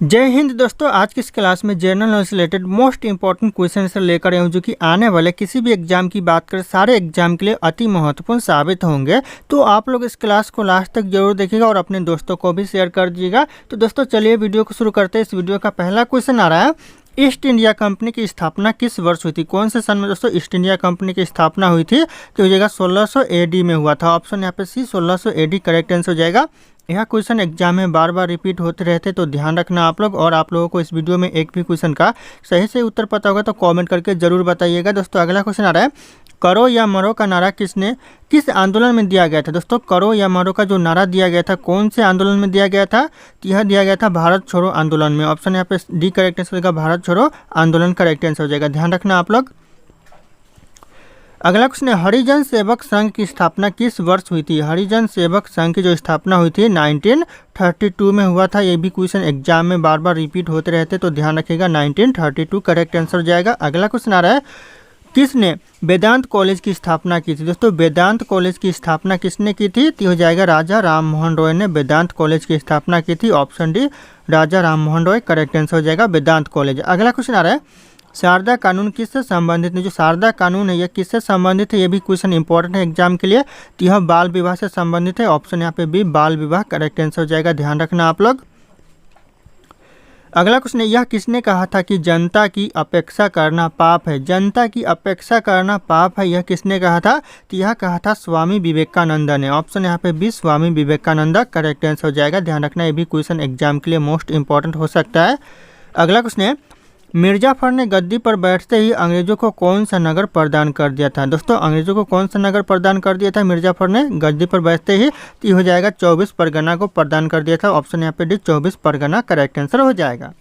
जय हिंद दोस्तों, आज की इस क्लास में जनरल नॉलेज से रिलेटेड मोस्ट इंपॉर्टेंट क्वेश्चन से लेकर आया हूँ, जो कि आने वाले किसी भी एग्जाम की बात करें सारे एग्जाम के लिए अति महत्वपूर्ण साबित होंगे। तो आप लोग इस क्लास को लास्ट तक जरूर देखिएगा और अपने दोस्तों को भी शेयर कर दीजिएगा। तो दोस्तों चलिए वीडियो को शुरू करते हैं। इस वीडियो का पहला क्वेश्चन आ रहा है, ईस्ट इंडिया कंपनी की स्थापना किस वर्ष हुई थी? कौन से सन में दोस्तों ईस्ट इंडिया कंपनी की स्थापना हुई थी? तो हो जाएगा 1600 AD में हुआ था। ऑप्शन यहाँ पे सी 1600 AD करेक्ट आंसर हो जाएगा। यह क्वेश्चन एग्जाम में बार बार रिपीट होते रहते, तो ध्यान रखना आप लोग। और आप लोगों को इस वीडियो में एक भी क्वेश्चन का सही से उत्तर पता होगा तो कमेंट करके जरूर बताइएगा। दोस्तों अगला क्वेश्चन आ रहा है, करो या मरो का नारा किस आंदोलन में दिया गया था? दोस्तों करो या मरो का जो नारा दिया गया था कौन से आंदोलन में दिया गया था? तो यह दिया गया था भारत छोड़ो आंदोलन में। ऑप्शन यहाँ पे डी करेक्ट आंसर होगा, भारत छोड़ो आंदोलन करेक्ट आंसर हो जाएगा। ध्यान रखना आप लोग। अगला क्वेश्चन है, हरिजन सेवक संघ की स्थापना किस वर्ष हुई थी? हरिजन सेवक संघ की जो स्थापना हुई थी 1932 में हुआ था। ये भी क्वेश्चन एग्जाम में बार बार रिपीट होते रहते, तो ध्यान रखिएगा 1932 करेक्ट आंसर हो जाएगा। अगला क्वेश्चन आ रहा है, किसने वेदांत कॉलेज की स्थापना की थी? दोस्तों वेदांत कॉलेज की स्थापना किसने की थी? तो हो जाएगा राजा राम मोहन रॉय ने वेदांत कॉलेज की स्थापना की थी। ऑप्शन डी राजा राम मोहन रॉय करेक्ट आंसर हो जाएगा, वेदांत कॉलेज। अगला क्वेश्चन आ रहा है, शारदा कानून किससे संबंधित है? जो शारदा कानून है यह किससे संबंधित है? ये भी क्वेश्चन इंपॉर्टेंट है एग्जाम के लिए। तो यह बाल विवाह से संबंधित है। ऑप्शन यहाँ पे बी बाल विवाह करेक्ट आंसर हो जाएगा। ध्यान रखना आप लोग। अगला क्वेश्चन है, यह किसने कहा था कि जनता की अपेक्षा करना पाप है? जनता की अपेक्षा करना पाप है, यह किसने कहा था? तो यह कहा था स्वामी विवेकानंद ने। ऑप्शन यहाँ पे B Swami Vivekananda correct answer हो जाएगा। ध्यान रखना, ये भी क्वेश्चन एग्जाम के लिए मोस्ट इंपॉर्टेंट हो सकता है। अगला क्वेश्चन है, मिर्जाफर ने गद्दी पर बैठते ही अंग्रेजों को कौन सा नगर प्रदान कर दिया था? दोस्तों अंग्रेजों को कौन सा नगर प्रदान कर दिया था मिर्जाफर ने गद्दी पर बैठते ही? तो हो जाएगा 24 परगना को प्रदान कर दिया था। ऑप्शन यहाँ पे डी 24 परगना करेक्ट आंसर हो जाएगा।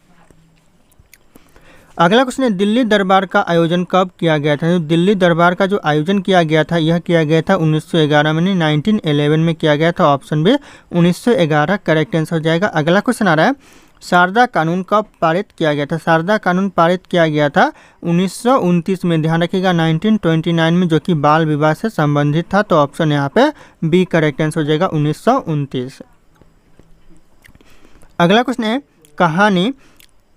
अगला क्वेश्चन है, दिल्ली दरबार का आयोजन कब किया गया था? दिल्ली दरबार का जो आयोजन किया गया था यह किया गया था 1911 में, 1911 में किया गया था। ऑप्शन बी 1911 करेक्ट आंसर हो जाएगा। अगला क्वेश्चन आ रहा है, शारदा कानून कब पारित किया गया था? शारदा कानून पारित किया गया था 1929 में। ध्यान रखिएगा 1929 में, जो कि बाल विवाह से संबंधित था। तो ऑप्शन यहाँ पे बी करेक्ट आंसर हो जाएगा 1929। अगला क्वेश्चन है, कहानी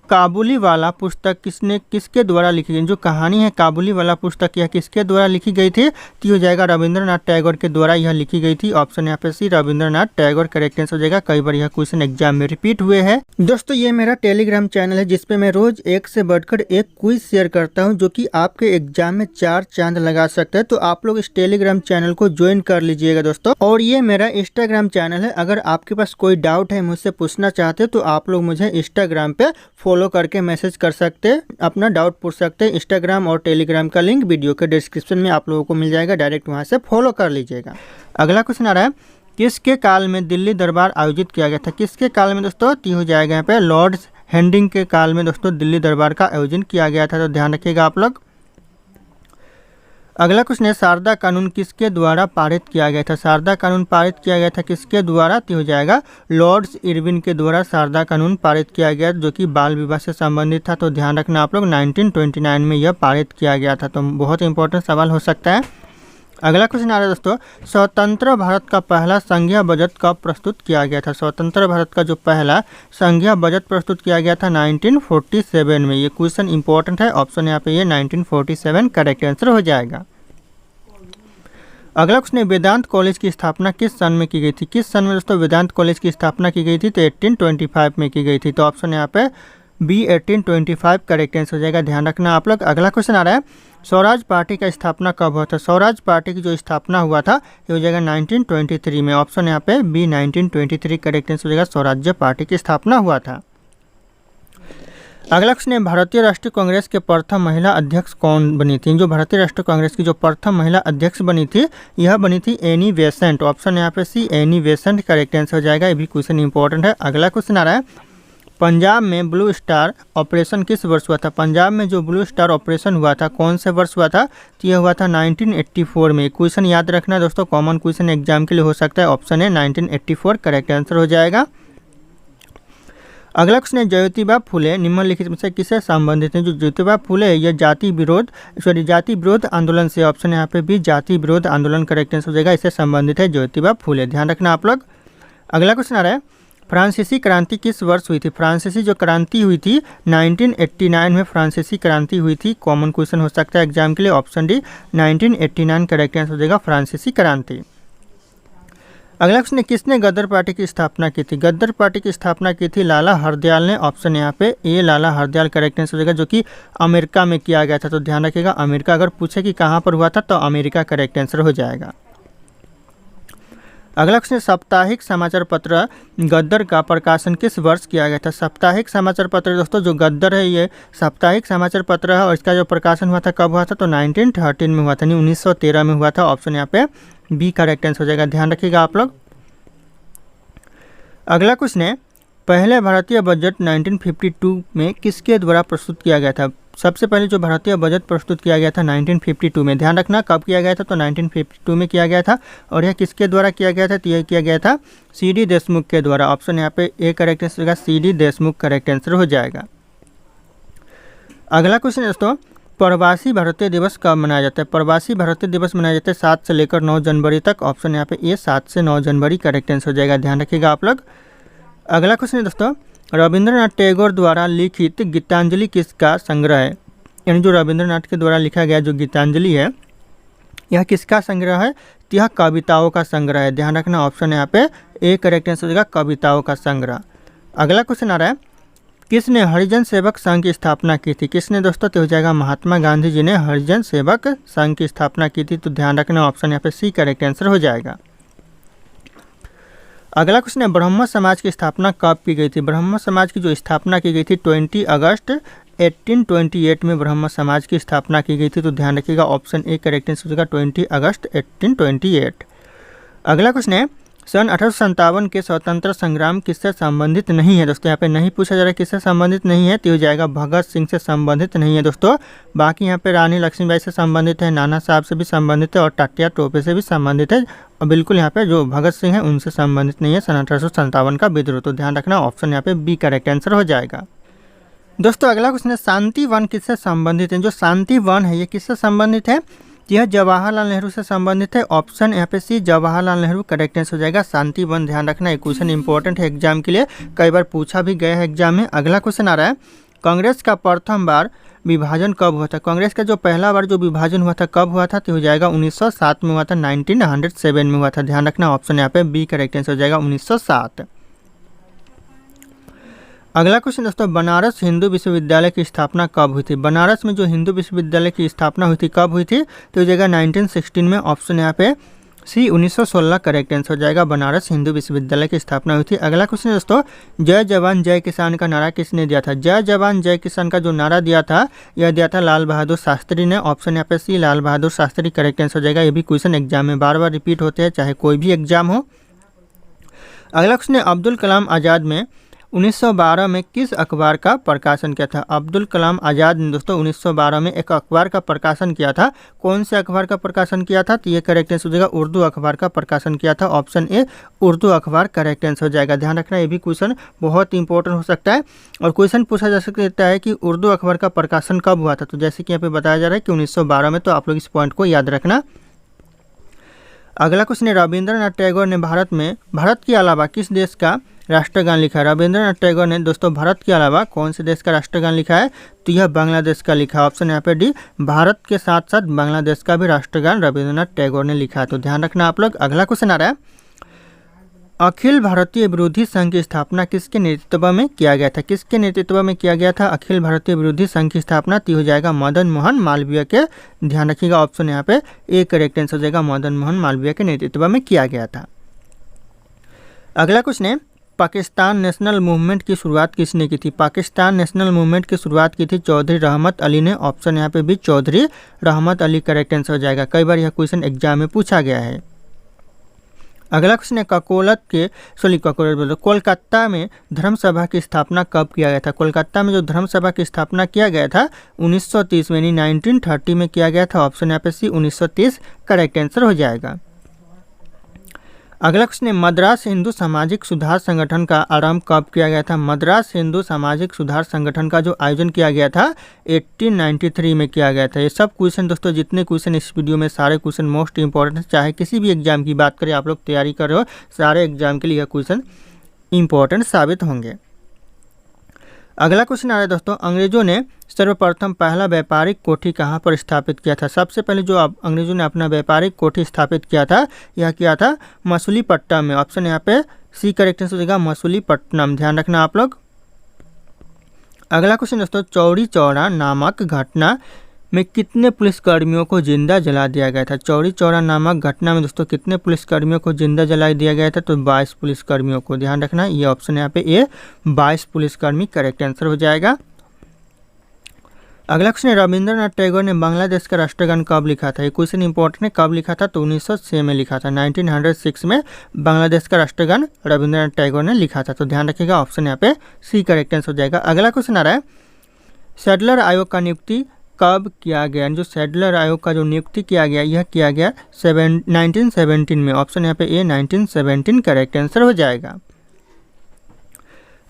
काबुली वाला पुस्तक किसके द्वारा लिखी गई? जो कहानी है काबुली वाला पुस्तक यह किसके द्वारा लिखी गई थी? तो हो जाएगा रविंद्रनाथ टैगोर के द्वारा यह लिखी गई थी। ऑप्शन यहाँ पे सी रविंद्रनाथ टैगोर करेक्ट आंसर हो जाएगा। कई बार यह क्वेश्चन एग्जाम में रिपीट हुए हैं। दोस्तों ये मेरा टेलीग्राम चैनल है, जिसपे मैं रोज एक से बढ़कर एक क्विज शेयर करता हूँ, जो कि आपके एग्जाम में 4 चांद लगा सकता है। तो आप लोग इस टेलीग्राम चैनल को ज्वाइन कर लीजिएगा दोस्तों। और ये मेरा इंस्टाग्राम चैनल है, अगर आपके पास कोई डाउट है मुझसे पूछना चाहते तो आप लोग मुझे इंस्टाग्राम पे फॉलो करके मैसेज कर सकते हैं, अपना डाउट पूछ सकते हैं। इंस्टाग्राम और टेलीग्राम का लिंक वीडियो के डिस्क्रिप्शन में आप लोगों को मिल जाएगा, डायरेक्ट वहां से फॉलो कर लीजिएगा। अगला क्वेश्चन आ रहा है, किसके काल में दिल्ली दरबार आयोजित किया गया था? किसके काल में दोस्तों? तो हो जाएगा यहाँ पे लॉर्ड हेडिंग के काल में दोस्तों दिल्ली दरबार का आयोजन किया गया था। तो ध्यान रखिएगा आप लोग। अगला क्वेश्चन है, शारदा कानून किसके द्वारा पारित किया गया था? शारदा कानून पारित किया गया था किसके द्वारा? तो हो जाएगा लॉर्ड्स इरविन के द्वारा शारदा कानून पारित किया गया, जो कि बाल विवाह से संबंधित था। तो ध्यान रखना आप लोग 1929 में यह पारित किया गया था। तो बहुत इंपॉर्टेंट सवाल हो सकता है। अगला क्वेश्चन आ रहा है दोस्तों, स्वतंत्र भारत का पहला संघीय बजट कब प्रस्तुत किया गया था? स्वतंत्र भारत का जो पहला संघीय बजट प्रस्तुत किया गया था 1947 में। ये क्वेश्चन इंपॉर्टेंट है। ऑप्शन यहाँ पे ये 1947 करेक्ट आंसर हो जाएगा। अगला क्वेश्चन है, वेदांत कॉलेज की स्थापना किस सन में की गई थी? किस सन में दोस्तों वेदांत कॉलेज की स्थापना की गई थी? तो 1825 में की गई थी। तो ऑप्शन यहाँ पे बी 1825 करेक्ट आंसर हो जाएगा। ध्यान रखना आप लोग। अगला क्वेश्चन आ रहा है, स्वराज पार्टी का स्थापना कब हुआ था? स्वराज पार्टी की जो स्थापना हुआ था ये हो जाएगा 1923 में। ऑप्शन यहाँ पे बी 1923 करेक्ट आंसर हो जाएगा। स्वराज्य पार्टी की स्थापना हुआ था। अगला क्वेश्चन है, भारतीय राष्ट्रीय कांग्रेस के प्रथम महिला अध्यक्ष कौन बनी थी? जो भारतीय राष्ट्रीय कांग्रेस की जो प्रथम महिला अध्यक्ष बनी थी यह बनी थी एनी बेसेंट। ऑप्शन यहाँ पे see Annie Besant correct answer हो जाएगा। ये भी क्वेश्चन इंपॉर्टेंट है। अगला क्वेश्चन आ रहा है, पंजाब में ब्लू स्टार ऑपरेशन किस वर्ष हुआ था? पंजाब में जो ब्लू स्टार ऑपरेशन हुआ था कौन से वर्ष हुआ था? तो यह हुआ था 1984 में। क्वेश्चन याद रखना दोस्तों, कॉमन क्वेश्चन एग्जाम के लिए हो सकता है। ऑप्शन है 1984 करेक्ट आंसर हो जाएगा। अगला क्वेश्चन है, ज्योतिबा फुले निम्नलिखित में से किससे संबंधित है? जो ज्योतिबा फुले है यह जाति विरोध आंदोलन से। ऑप्शन यहाँ पे भी जाति विरोध आंदोलन करेक्ट आंसर हो जाएगा। इससे संबंधित है ज्योतिबा फुले। ध्यान रखना आप लोग। अगला क्वेश्चन आ रहा है, फ्रांसीसी क्रांति किस वर्ष हुई थी? फ्रांसीसी जो क्रांति हुई थी 1989 में फ्रांसीसी क्रांति हुई थी। कॉमन क्वेश्चन हो सकता है एग्जाम के लिए। ऑप्शन डी 1989 करेक्ट आंसर हो जाएगा फ्रांसीसी क्रांति। अगला क्वेश्चन है, किसने गदर पार्टी की स्थापना की थी? गदर पार्टी की स्थापना की थी लाला हरदयाल ने। ऑप्शन यहाँ पे ए लाला हरदयाल करेक्ट आंसर हो जाएगा, जो कि अमेरिका में किया गया था। तो ध्यान रखिएगा, अमेरिका अगर पूछे कि कहाँ पर हुआ था तो अमेरिका करेक्ट आंसर हो जाएगा। अगला क्वेश्चन, साप्ताहिक समाचार पत्र गद्दर का प्रकाशन किस वर्ष किया गया था? साप्ताहिक समाचार पत्र दोस्तों जो गद्दर है ये साप्ताहिक समाचार पत्र है और इसका जो प्रकाशन हुआ था कब हुआ था? तो 1913 में हुआ था, नहीं 1913 में हुआ था। ऑप्शन यहाँ पे बी करेक्ट आंसर हो जाएगा, ध्यान रखिएगा आप लोग। अगला क्वेश्चन है, पहले भारतीय बजट 1952 में किसके द्वारा प्रस्तुत किया गया था? सबसे पहले जो भारतीय बजट प्रस्तुत किया गया था 1952 में, ध्यान रखना कब किया गया था? तो 1952 में किया गया था। और यह किसके द्वारा किया गया था? तो यह किया गया था सी.डी. देशमुख के द्वारा। ऑप्शन यहाँ पे ए करेक्ट आंसर होगा, सी.डी. देशमुख करेक्ट आंसर हो जाएगा। अगला क्वेश्चन दोस्तों, प्रवासी भारतीय दिवस कब मनाया जाता है? प्रवासी भारतीय दिवस मनाया जाता है 7 से लेकर 9 जनवरी तक। ऑप्शन यहाँ पे ए 7 से 9 जनवरी करेक्ट आंसर हो जाएगा, ध्यान रखिएगा आप लोग। अगला क्वेश्चन है दोस्तों, रविंद्रनाथ टैगोर द्वारा लिखित गीतांजलि किसका संग्रह है? यानी जो रविंद्रनाथ के द्वारा लिखा गया जो गीतांजलि है यह किसका संग्रह है? तो यह कविताओं का संग्रह है, ध्यान रखना। ऑप्शन यहाँ पे ए करेक्ट आंसर हो जाएगा, कविताओं का संग्रह। अगला क्वेश्चन आ रहा है, किसने हरिजन सेवक संघ की स्थापना की थी? किसने दोस्तों? तो हो जाएगा महात्मा गांधी जी ने हरिजन सेवक संघ की स्थापना की थी। तो ध्यान रखना, ऑप्शन यहाँ पे सी करेक्ट आंसर हो जाएगा। अगला क्वेश्चन है, ब्रह्म समाज की स्थापना कब की गई थी? ब्रह्म समाज की जो स्थापना की गई थी 20 अगस्त 1828 में ब्रह्म समाज की स्थापना की गई थी। तो ध्यान रखिएगा, ऑप्शन ए करेक्ट आंसर हो जाएगा 20 अगस्त 1828। अगला क्वेश्चन है, सन 1857 के स्वतंत्र संग्राम किससे संबंधित नहीं है? दोस्तों यहाँ पे नहीं पूछा जा रहा है किससे संबंधित नहीं है, तो हो जाएगा भगत सिंह से संबंधित नहीं है दोस्तों। बाकी यहाँ पे रानी लक्ष्मीबाई से संबंधित है, नाना साहब से भी संबंधित है और टाटिया टोपे से भी संबंधित है। और बिल्कुल यहाँ पे जो भगत सिंह है उनसे संबंधित नहीं है सन 1857 का विद्रोह। तो ध्यान रखना, ऑप्शन यहाँ पे बी करेक्ट आंसर हो जाएगा। दोस्तों अगला क्वेश्चन है, शांति वन किससे संबंधित है? जो शांति वन है ये किससे संबंधित है? यह जवाहरलाल नेहरू से संबंधित है। ऑप्शन यहाँ पे सी जवाहरलाल नेहरू करेक्ट आंसर हो जाएगा। शांति वन, ध्यान रखना, एक क्वेश्चन इंपॉर्टेंट है एग्जाम के लिए, कई बार पूछा भी गया है एग्जाम में। अगला क्वेश्चन आ रहा है, कांग्रेस का प्रथम बार विभाजन कब हुआ था? कांग्रेस का जो पहला बार जो विभाजन हुआ था कब हुआ था? तो हो जाएगा 1907 में हुआ था, 1907 में हुआ था, ध्यान रखना। ऑप्शन यहाँ पे बी करेक्ट आंसर हो जाएगा 1907। अगला क्वेश्चन दोस्तों, बनारस हिंदू विश्वविद्यालय की स्थापना कब हुई थी? बनारस में जो हिंदू विश्वविद्यालय की स्थापना हुई थी कब हुई थी? तो हो जाएगा 1916 में। ऑप्शन यहाँ पे सी 1916 करेक्ट आंसर हो जाएगा, बनारस हिंदू विश्वविद्यालय की स्थापना हुई थी। अगला क्वेश्चन दोस्तों, जय जवान जय किसान का नारा किसने दिया था? जय जवान जय किसान का जो नारा दिया था यह दिया था लाल बहादुर शास्त्री ने। ऑप्शन यहाँ पे सी लाल बहादुर शास्त्री करेक्ट आंसर हो जाएगा। ये भी क्वेश्चन एग्जाम में बार बार रिपीट होते हैं चाहे कोई भी एग्जाम हो। अगला क्वेश्चन है, अब्दुल कलाम आज़ाद में 1912 में किस अखबार का प्रकाशन किया था? अब्दुल कलाम आज़ाद ने दोस्तों 1912 में एक अखबार का प्रकाशन किया था। कौन से अखबार का प्रकाशन किया था? तो ये करेक्ट आंसर हो जाएगा, उर्दू अखबार का प्रकाशन किया था। ऑप्शन ए उर्दू अखबार करेक्ट आंसर हो जाएगा, ध्यान रखना। ये भी क्वेश्चन बहुत इंपॉर्टेंट हो सकता है और क्वेश्चन पूछा जा सकता है कि उर्दू अखबार का प्रकाशन कब हुआ था? तो जैसे कि यहाँ पे बताया जा रहा है कि 1912 में, तो आप लोग इस पॉइंट को याद रखना। अगला क्वेश्चन है, रविंद्रनाथ टैगोर ने भारत के अलावा किस देश का राष्ट्रगान लिखा है? रविंद्रनाथ टैगोर ने दोस्तों भारत के अलावा कौन से देश का राष्ट्रगान लिखा है? तो यह बांग्लादेश का लिखा है। ऑप्शन यहाँ पे डी, भारत के साथ साथ बांग्लादेश का भी राष्ट्रगान रविंद्रनाथ टैगोर ने लिखा है। तो ध्यान रखना आप लोग। अगला क्वेश्चन आ रहा है, अखिल भारतीय विरोधी संघ की स्थापना किसके नेतृत्व में किया गया था? किसके नेतृत्व में किया गया था अखिल भारतीय विरोधी संघ की स्थापना? तो हो जाएगा मदन मोहन मालवीय के, ध्यान रखिएगा। ऑप्शन यहाँ पे ए करेक्ट आंसर हो जाएगा, मदन मोहन मालवीय के नेतृत्व में किया गया था। अगला क्वेश्चन है, पाकिस्तान नेशनल मूवमेंट की शुरुआत किसने की थी? पाकिस्तान नेशनल मूवमेंट की शुरुआत की थी चौधरी रहमत अली ने। ऑप्शन यहाँ पे भी चौधरी रहमत अली करेक्ट आंसर हो जाएगा। कई बार यह क्वेश्चन एग्जाम में पूछा गया है। अगला क्वेश्चन है, कोलकाता में धर्म सभा की स्थापना कब किया गया था? कोलकाता में जो धर्म सभा की स्थापना किया गया था 1930 में, 1930 में किया गया था। ऑप्शन यहाँ पे सी 1930 करेक्ट आंसर हो जाएगा। अगला क्वेश्चन है, मद्रास हिंदू सामाजिक सुधार संगठन का आरंभ कब किया गया था? मद्रास हिंदू सामाजिक सुधार संगठन का जो आयोजन किया गया था 1893 में किया गया था। ये सब क्वेश्चन दोस्तों, जितने क्वेश्चन इस वीडियो में सारे क्वेश्चन मोस्ट इंपॉर्टेंट है। चाहे किसी भी एग्जाम की बात करें, आप लोग तैयारी कर रहे हो, सारे एग्जाम के लिए यह क्वेश्चन इम्पोर्टेंट साबित होंगे। अगला क्वेश्चन आ रहा है दोस्तों, अंग्रेजों ने सर्वप्रथम पहला व्यापारिक कोठी कहाँ पर स्थापित किया था? सबसे पहले जो अंग्रेजों ने अपना व्यापारिक कोठी स्थापित किया था, यह किया था मसूलीपट्टनम में। ऑप्शन यहाँ पे सी करेक्ट आंसर हो जाएगा, मसूलीपट्टनम। ध्यान रखना आप लोग। अगला क्वेश्चन दोस्तों, चौरी चौरा नामक घटना में कितने पुलिसकर्मियों को जिंदा जला दिया गया था? चौरी चौरा नामक घटना में दोस्तों कितने पुलिसकर्मियों को जिंदा जला दिया गया था? तो 22 पुलिसकर्मियों को। ध्यान रखना, ये ऑप्शन यहाँ पे ए 22 पुलिसकर्मी करेक्ट आंसर हो जाएगा। अगला क्वेश्चन है, रविंद्रनाथ टैगोर ने बांग्लादेश का राष्ट्रगान कब लिखा था? ये क्वेश्चन इंपॉर्टेंट है, कब लिखा था? तो 1906 में लिखा था। 1906 में बांग्लादेश का राष्ट्रगान रविंद्रनाथ टैगोर ने लिखा था। तो ध्यान रखिएगा, ऑप्शन यहाँ पे सी करेक्ट आंसर हो जाएगा। अगला क्वेश्चन आ रहा है, सैडलर आयोग का नियुक्ति कब किया गया? जो सैडलर आयोग का जो नियुक्ति किया गया, यह किया गया 1917 में। ऑप्शन यहाँ पे ए 1917 करेक्ट आंसर हो जाएगा।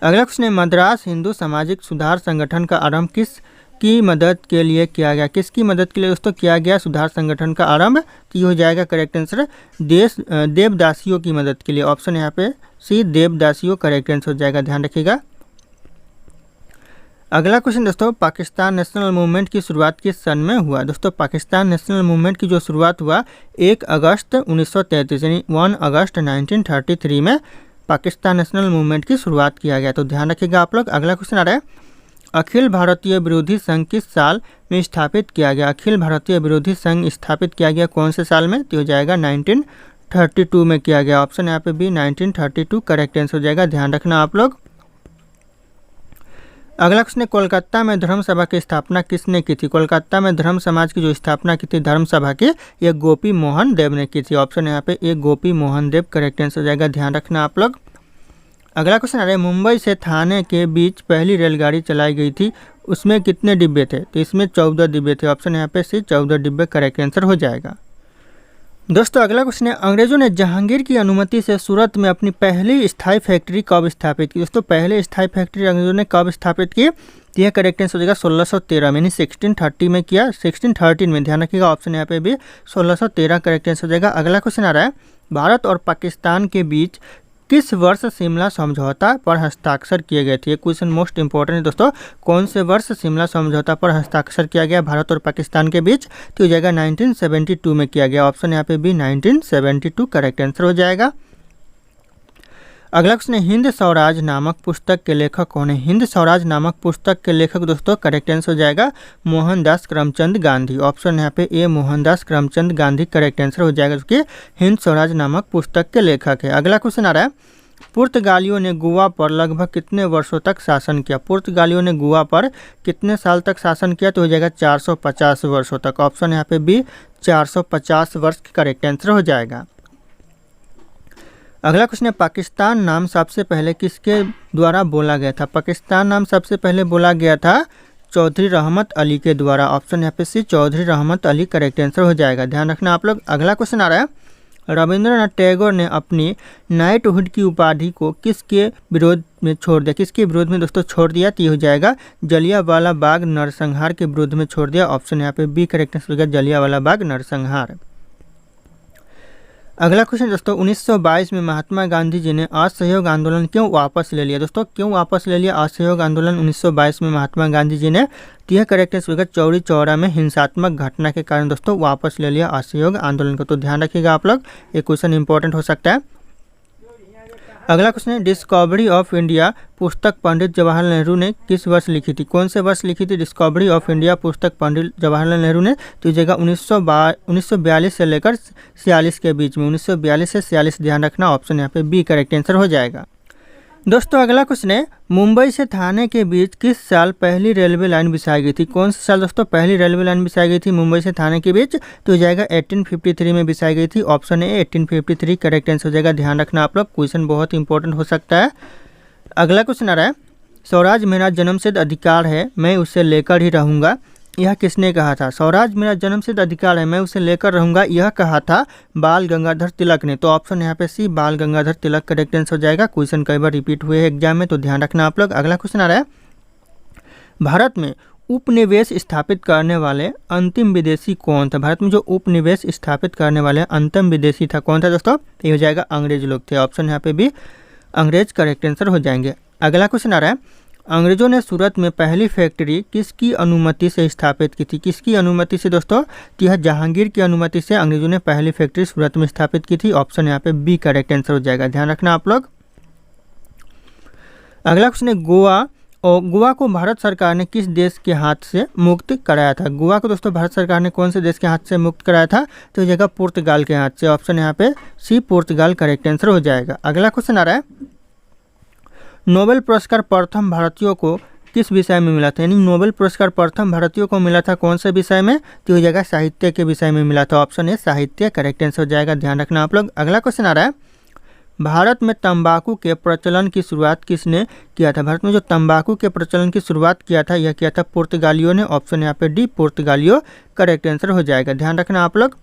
अगला क्वेश्चन है, मद्रास हिंदू सामाजिक सुधार संगठन का आरंभ किसकी मदद के लिए किया गया? किसकी मदद के लिए दोस्तों किया गया सुधार संगठन का आरंभ? तो ये हो जाएगा करेक्ट आंसर देवदासियों की मदद के लिए। ऑप्शन यहाँ पे सी देवदासियों करेक्ट आंसर हो जाएगा। ध्यान रखिएगा। अगला क्वेश्चन दोस्तों, पाकिस्तान नेशनल मूवमेंट की शुरुआत किस सन में हुआ? दोस्तों पाकिस्तान नेशनल मूवमेंट की जो शुरुआत हुआ 1 अगस्त 1933 यानी 1 अगस्त 1933 में पाकिस्तान नेशनल मूवमेंट की शुरुआत किया गया। तो ध्यान रखिएगा आप लोग। अगला क्वेश्चन आ रहा है, अखिल भारतीय विरोधी संघ किस साल में स्थापित किया गया? अखिल भारतीय विरोधी संघ स्थापित किया गया कौन से साल में? तो हो जाएगा 1932 में किया गया। ऑप्शन यहाँ पे भी 1932 करेक्ट आंसर हो जाएगा। ध्यान रखना आप लोग। अगला क्वेश्चन है, कोलकाता में धर्म सभा की स्थापना किसने की थी? कोलकाता में धर्म समाज की जो स्थापना की थी धर्म सभा की, यह गोपी मोहन देव ने की थी। ऑप्शन यहाँ पे ए गोपी मोहन देव करेक्ट आंसर हो जाएगा। ध्यान रखना आप लोग। अगला क्वेश्चन आ रहा है, मुंबई से थाने के बीच पहली रेलगाड़ी चलाई गई थी, उसमें कितने डिब्बे थे? तो इसमें 14 डिब्बे थे। ऑप्शन यहाँ पे सी 14 डिब्बे करेक्ट आंसर हो जाएगा। दोस्तों अगला क्वेश्चन है, अंग्रेजों ने जहांगीर की अनुमति से सूरत में अपनी पहली स्थायी फैक्ट्री कब स्थापित की? दोस्तों पहले स्थायी फैक्ट्री अंग्रेजों ने कब स्थापित की? तो यह करेक्ट आंसर हो जाएगा 1613 में, यानी 1630 में किया, 1613 में। ध्यान रखिएगा, ऑप्शन यहाँ पे भी 1613 करेक्ट आंसर हो जाएगा। अगला क्वेश्चन आ रहा है, भारत और पाकिस्तान के बीच किस वर्ष शिमला समझौता पर हस्ताक्षर किए गए थे? ये क्वेश्चन मोस्ट इंपॉर्टेंट है दोस्तों। कौन से वर्ष शिमला समझौता पर हस्ताक्षर किया गया भारत और पाकिस्तान के बीच? तो हो जाएगा 1972 में किया गया। ऑप्शन यहाँ पे भी 1972 करेक्ट आंसर हो जाएगा। अगला क्वेश्चन है, हिंद स्वराज नामक पुस्तक के लेखक कौन है? हिंद स्वराज नामक पुस्तक के लेखक दोस्तों करेक्ट आंसर हो जाएगा मोहनदास करमचंद गांधी। ऑप्शन यहाँ पे ए मोहनदास करमचंद गांधी करेक्ट आंसर हो जाएगा, जो कि हिंद स्वराज नामक पुस्तक के लेखक है। अगला क्वेश्चन आ रहा है, पुर्तगालियों ने गोवा पर लगभग कितने वर्षों तक शासन किया? पुर्तगालियों ने गोवा पर कितने साल तक शासन किया? तो हो जाएगा 450 वर्षों तक। ऑप्शन यहाँ पे भी 450 वर्ष करेक्ट आंसर हो जाएगा। अगला क्वेश्चन है, पाकिस्तान नाम सबसे पहले किसके द्वारा बोला गया था? पाकिस्तान नाम सबसे पहले बोला गया था चौधरी रहमत अली के द्वारा। ऑप्शन यहाँ पे सी चौधरी रहमत अली करेक्ट आंसर हो जाएगा। ध्यान रखना आप लोग। अगला क्वेश्चन आ रहा है, रविंद्रनाथ टैगोर ने अपनी नाइटहुड की उपाधि को किसके विरोध में छोड़ दिया? किसके विरोध में दोस्तों छोड़ दिया? तो ये हो जाएगा जलियांवाला बाग नरसंहार के विरोध में छोड़ दिया। ऑप्शन यहाँ पे बी करेक्ट आंसर हो गया, जलियांवाला बाग नरसंहार। अगला क्वेश्चन दोस्तों, 1922 में महात्मा गांधी जी ने असहयोग आंदोलन क्यों वापस ले लिया? दोस्तों क्यों वापस ले लिया असहयोग आंदोलन 1922 में महात्मा गांधी जी ने? तो यह करेक्ट आंसर होगा चौरी चौरा में हिंसात्मक घटना के कारण दोस्तों वापस ले लिया असहयोग आंदोलन को। तो ध्यान रखिएगा आप लोग, ये क्वेश्चन इंपॉर्टेंट हो सकता है। अगला क्वेश्चन है, डिस्कवरी ऑफ इंडिया पुस्तक पंडित जवाहरलाल नेहरू ने किस वर्ष लिखी थी? कौन से वर्ष लिखी थी डिस्कवरी ऑफ इंडिया पुस्तक पंडित जवाहरलाल नेहरू ने? तो जगह 1942 से लेकर 46 के बीच में, 1942 से 46 ध्यान रखना। ऑप्शन यहाँ पे बी करेक्ट आंसर हो जाएगा। दोस्तों अगला क्वेश्चन है, मुंबई से थाने के बीच किस साल पहली रेलवे लाइन बिछाई गई थी? कौन से साल दोस्तों पहली रेलवे लाइन बिछाई गई थी मुंबई से थाने के बीच? तो हो जाएगा 1853 में बिछाई गई थी। ऑप्शन ए 1853 करेक्ट आंसर हो जाएगा। ध्यान रखना आप लोग, क्वेश्चन बहुत इंपॉर्टेंट हो सकता है। अगला क्वेश्चन आ रहा है, स्वराज मेरा जन्मसिद्ध अधिकार है, मैं उसे लेकर ही रहूँगा, यह किसने कहा था? स्वराज मेरा जन्मसिद्ध अधिकार है, मैं उसे लेकर रहूंगा, यह कहा था बाल गंगाधर तिलक ने। तो ऑप्शन यहाँ पे सी बाल गंगाधर तिलक करेक्ट आंसर हो जाएगा। क्वेश्चन कई बार रिपीट हुए हैं एग्जाम में, तो ध्यान रखना आप लोग। अगला क्वेश्चन आ रहा है, भारत में उपनिवेश स्थापित करने वाले अंतिम विदेशी कौन था? भारत में जो उपनिवेश स्थापित करने वाले अंतिम विदेशी था कौन था दोस्तों? ये हो जाएगा अंग्रेज लोग थे। ऑप्शन यहाँ पे भी अंग्रेज करेक्ट आंसर हो जाएंगे। अगला क्वेश्चन आ रहा है, अंग्रेजों ने सूरत में पहली फैक्ट्री किसकी अनुमति से स्थापित की थी? किसकी अनुमति से दोस्तों? तो यह जहांगीर की अनुमति से अंग्रेजों ने पहली फैक्ट्री सूरत में स्थापित की थी। ऑप्शन यहाँ पे बी करेक्ट आंसर हो जाएगा, ध्यान रखना आप लोग। अगला क्वेश्चन है, गोवा, और गोवा को भारत सरकार ने किस देश के हाथ से मुक्त कराया था? गोवा को दोस्तों भारत सरकार ने कौन से देश के हाथ से मुक्त कराया था? तो ये जगह पुर्तगाल के हाथ से। ऑप्शन यहाँ पे सी पुर्तगाल करेक्ट आंसर हो जाएगा। अगला क्वेश्चन आ रहा है, नोबेल पुरस्कार प्रथम भारतीयों को किस विषय में मिला था? यानी नोबेल पुरस्कार प्रथम भारतीयों को मिला था कौन से विषय में? तो ये जगह साहित्य के विषय में मिला था। ऑप्शन है साहित्य करेक्ट आंसर हो जाएगा, ध्यान रखना आप लोग। अगला क्वेश्चन आ रहा है, भारत में तंबाकू के प्रचलन की शुरुआत किसने किया था? भारत में जो तंबाकू के प्रचलन की शुरुआत किया था यह किया था पुर्तगालियों ने। ऑप्शन यहाँ पे डी पुर्तगालियों करेक्ट आंसर हो जाएगा, ध्यान रखना आप लोग।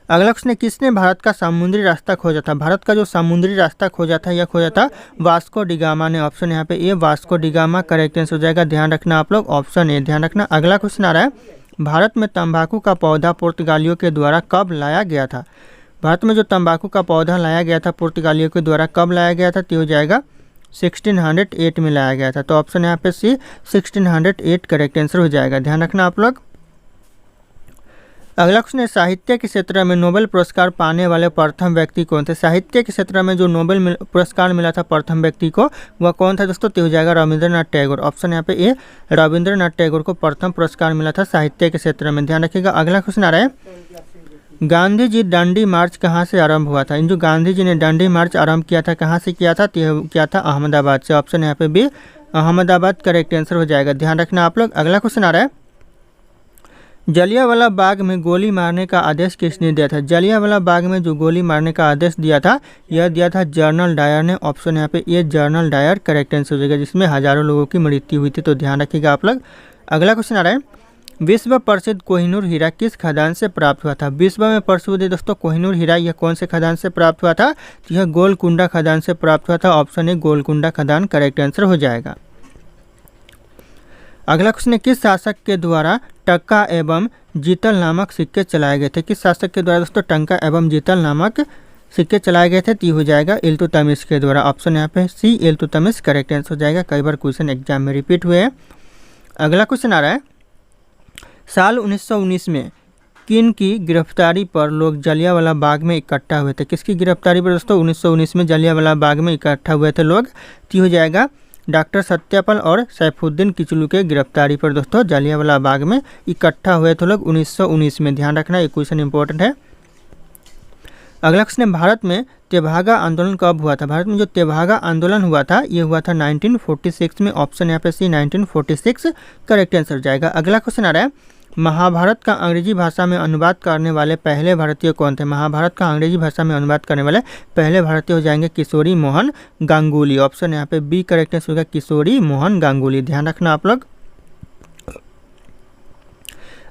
अगला क्वेश्चन है, किसने भारत का समुद्री रास्ता खोजा था? भारत का जो समुद्री रास्ता खोजा था यह खोजा था वास्को डिगामा ने। ऑप्शन यहाँ पे ए वास्को डिगामा करेक्ट आंसर हो जाएगा, ध्यान रखना आप लोग। ऑप्शन ए ध्यान रखना। अगला क्वेश्चन आ रहा है, भारत में तंबाकू का पौधा पुर्तगालियों के द्वारा कब लाया गया था? भारत में जो तंबाकू का पौधा लाया गया था पुर्तगालियों के द्वारा कब लाया गया था? तो हो जाएगा 1608 में लाया गया था। तो ऑप्शन यहाँ पे सी 1608 करेक्ट आंसर हो जाएगा, ध्यान रखना आप लोग। अगला क्वेश्चन है, साहित्य के क्षेत्र में नोबेल पुरस्कार पाने वाले प्रथम व्यक्ति कौन थे? साहित्य के क्षेत्र में जो नोबेल पुरस्कार मिला था प्रथम व्यक्ति को वह कौन था दोस्तों? तो हो जाएगा रविंद्रनाथ टैगोर। ऑप्शन यहाँ पे ए रविंद्रनाथ टैगोर को प्रथम पुरस्कार मिला था साहित्य के क्षेत्र में, ध्यान रखिएगा। अगला क्वेश्चन आ रहा है, गांधी जी दांडी मार्च कहाँ से आरंभ हुआ था? इन जो गांधी जी ने दांडी मार्च आरंभ किया था कहाँ से किया था? तो किया था अहमदाबाद से। ऑप्शन यहाँ पे बी अहमदाबाद करेक्ट आंसर हो जाएगा, ध्यान रखना आप लोग। अगला क्वेश्चन आ रहा है, जलियांवाला बाग में गोली मारने का आदेश किसने दिया था? जलियांवाला बाग में जो गोली मारने का आदेश दिया था यह दिया था जनरल डायर ने। ऑप्शन यहाँ पे ये जनरल डायर करेक्ट आंसर हो जाएगा, जिसमें हजारों लोगों की मृत्यु हुई थी, तो ध्यान रखिएगा आप लोग। अगला क्वेश्चन आ रहा है, विश्व प्रसिद्ध कोहिनूर हीरा किस खदान से प्राप्त हुआ था? विश्व में प्रसिद्ध दोस्तों कोहिनूर हीरा यह कौन से खदान से प्राप्त हुआ था? तो यह गोलकुंडा खदान से प्राप्त हुआ था। ऑप्शन ए गोलकुंडा खदान करेक्ट आंसर हो जाएगा। अगला क्वेश्चन है, किस शासक के द्वारा टक्का एवं जीतल नामक सिक्के चलाए गए थे? किस शासक के द्वारा दोस्तों टंका एवं जीतल नामक सिक्के चलाए गए थे? तो हो जाएगा इल्तुतमिश के द्वारा। ऑप्शन यहाँ पे सी इल्तुतमिश करेक्ट आंसर हो जाएगा, कई बार क्वेश्चन एग्जाम में रिपीट हुए हैं। अगला क्वेश्चन आ रहा है, साल 1919 में किन की गिरफ्तारी पर लोग जलियांवाला बाग में इकट्ठा हुए थे? किसकी गिरफ्तारी पर दोस्तों 1919 में जलियांवाला बाग में इकट्ठा हुए थे लोग? तो हो जाएगा डॉक्टर सत्यपाल और सैफुद्दीन किचलू के गिरफ्तारी पर दोस्तों जलियांवाला बाग में इकट्ठा हुए थे लोग 1919 में, ध्यान रखना ये क्वेश्चन इंपॉर्टेंट है। अगला क्वेश्चन है, भारत में तेभागा आंदोलन कब हुआ था? भारत में जो तेभागा आंदोलन हुआ था ये हुआ था 1946 में। ऑप्शन यहाँ पे सी 1946 करेक्ट आंसर जाएगा। अगला क्वेश्चन आ रहा है, महाभारत का अंग्रेजी भाषा में अनुवाद करने वाले पहले भारतीय कौन थे? महाभारत का अंग्रेजी भाषा में अनुवाद करने वाले पहले भारतीय हो जाएंगे किशोरी मोहन गांगुली। ऑप्शन यहाँ पे बी करेक्ट आंसर होगा किशोरी मोहन गांगुली, ध्यान रखना आप लोग।